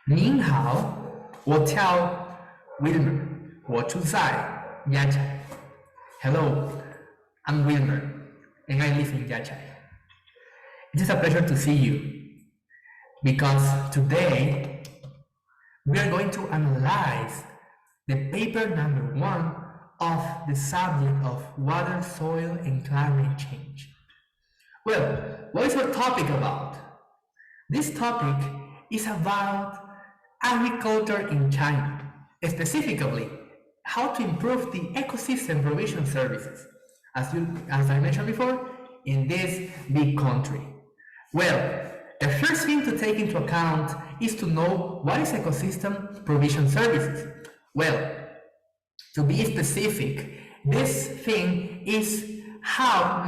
您好，我叫 Wilmer，我住在亚柴。Hello, I'm Wilmer, and I live in Yachai. It is a pleasure to see you because today we are going to analyze the paper number 1 of the subject of water, soil, and climate change. Well, what is our topic about? This topic is about agriculture in China, specifically how to improve the ecosystem provision services, as I mentioned before, in this big country. Well, the first thing to take into account is to know what is ecosystem provision services. Well, to be specific, this thing is how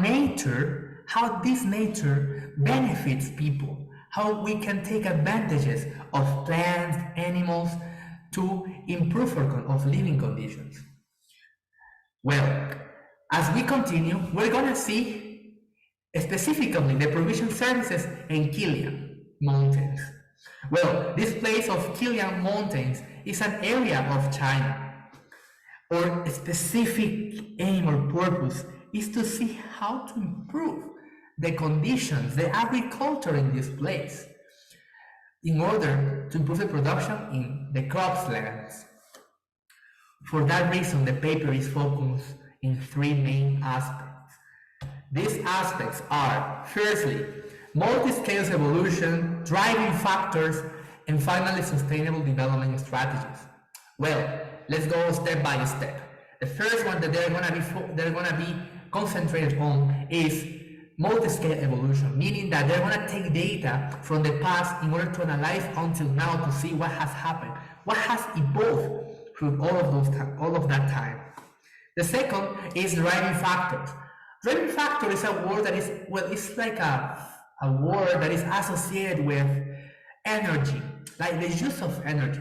this nature benefits people, how we can take advantages of plants, animals to improve our living conditions. Well, as we continue, we're gonna see specifically the provision services in Kilian Mountains. Well, this place of Kilian Mountains is an area of China. Our specific aim or purpose is to see how to improve the conditions, the agriculture in this place, in order to improve the production in the crops lands. For that reason, the paper is focused in 3 main aspects. These aspects are, firstly, multi-scale evolution, driving factors, and finally, sustainable development strategies. Well, let's go step by step. The first one that they're gonna be concentrated on is multi-scale evolution, meaning that they're gonna take data from the past in order to analyze until now to see what has happened, what has evolved through all of that time. The second is driving factors. Driving factor is a word that is, well, it's like a word that is associated with energy, like the use of energy.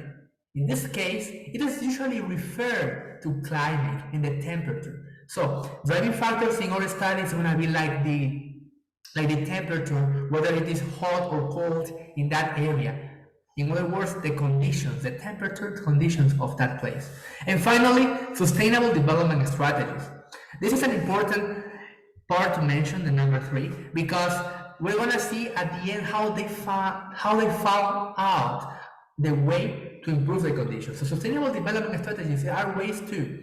In this case, it is usually referred to climate and the temperature. So driving factors in our study is going to be like the temperature, whether it is hot or cold in that area. In other words, the conditions, the temperature conditions of that place. And finally, sustainable development strategies. This is an important part to mention, the number 3, because we're going to see at the end how they found out the way to improve the conditions. So sustainable development strategies are ways to,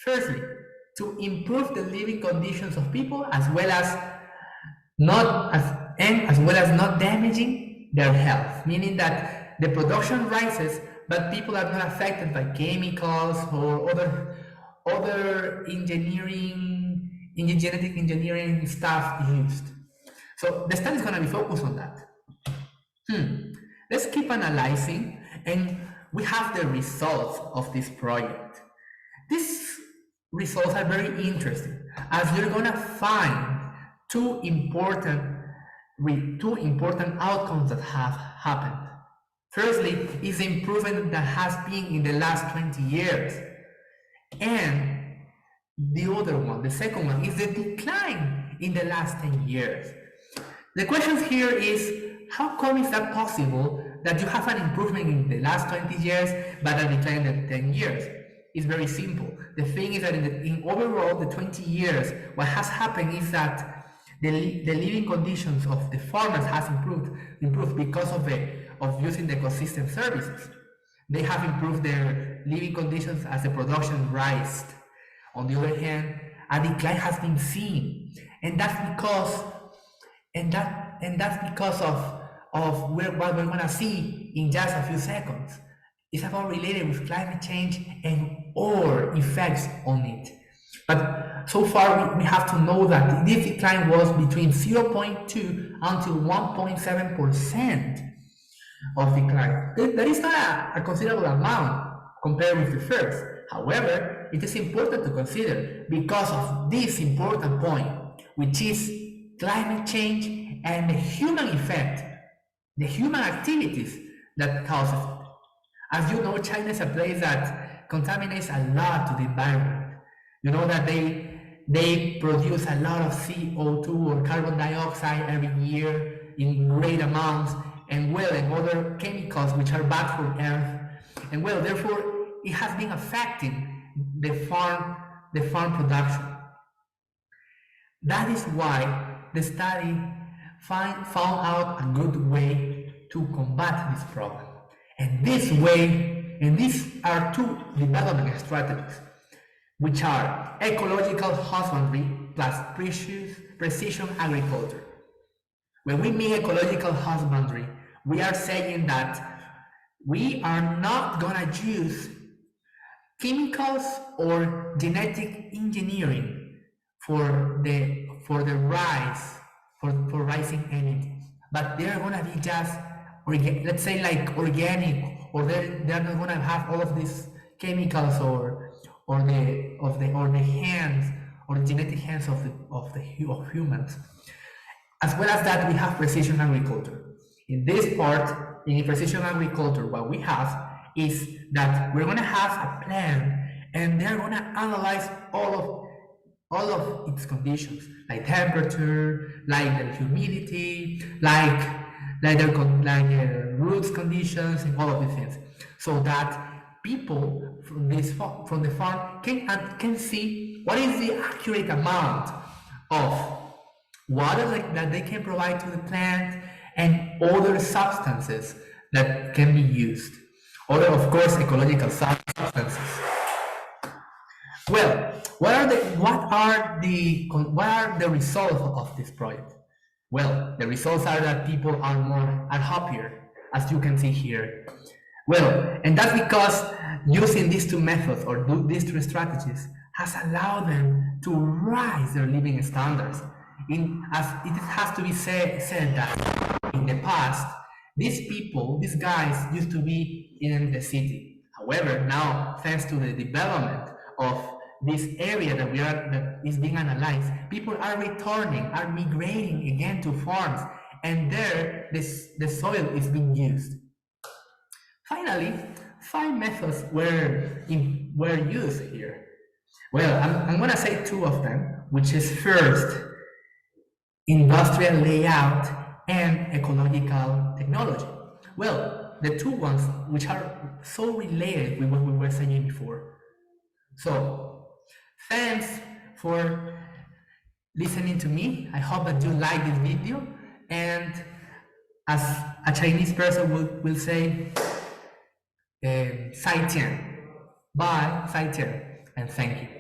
firstly, to improve the living conditions of people as well as not damaging their health, meaning that the production rises, but people are not affected by chemicals or other genetic engineering stuff used. So the study is going to be focused on that. Let's keep analyzing, and we have the results of this project. These results are very interesting, as you're going to find two important outcomes that have happened. Firstly, is the improvement that has been in the last 20 years. And the other one, the second one, is the decline in the last 10 years. The question here is, how come is that possible that you have an improvement in the last 20 years but a decline in the 10 years? It's very simple. The thing is that in overall the 20 years, what has happened is that the living conditions of the farmers has improved because of using the ecosystem services. They have improved their living conditions as the production rised. On the other hand, a decline has been seen, and that's because of what we're gonna see in just a few seconds. It's about related with climate change and our effects on it. But so far we have to know that this decline was between 0.2 until 1.7% of decline. That is not a considerable amount compared with the first. However, it is important to consider because of this important point, which is climate change and the human effect, the human activities that causes it. As you know, China is a place that contaminates a lot to the environment. You know that they produce a lot of CO2 or carbon dioxide every year in great amounts, and well, and other chemicals which are bad for earth, and well, therefore it has been affecting the farm production. That is why the study found out a good way to combat this problem. And these are two development strategies, which are ecological husbandry plus precision agriculture. When we mean ecological husbandry, we are saying that we are not gonna use chemicals or genetic engineering for the rising anything, but they're gonna be just let's say like organic, or they're not gonna have all of these chemicals or the hands or the genetic hands of humans. As well as that, we have precision agriculture. In this part, in precision agriculture, what we have is that we're gonna have a plan, and they're gonna analyze all of its conditions, like temperature, like the humidity, like the roots conditions, and all of these things, so that people from the farm can see what is the accurate amount of water that they can provide to the plant, and other substances that can be used. Other, of course, ecological substances. Well, what are the results of this project? Well, the results are that people are happier, as you can see here. Well, and that's because using these two methods, or these three strategies, has allowed them to rise their living standards. As it has to be said that in the past, these guys used to be in the city. However, now, thanks to the development of this area that is being analyzed, people are migrating again to farms, and there the soil is being used. Finally, 5 methods were used here. Well, I'm gonna say 2 of them, which is first, industrial layout and ecological technology. Well, the 2 ones which are so related with what we were saying before. So, thanks for listening to me. I hope that you like this video, and as a Chinese person will say, 再见. Bye, 再见, and thank you.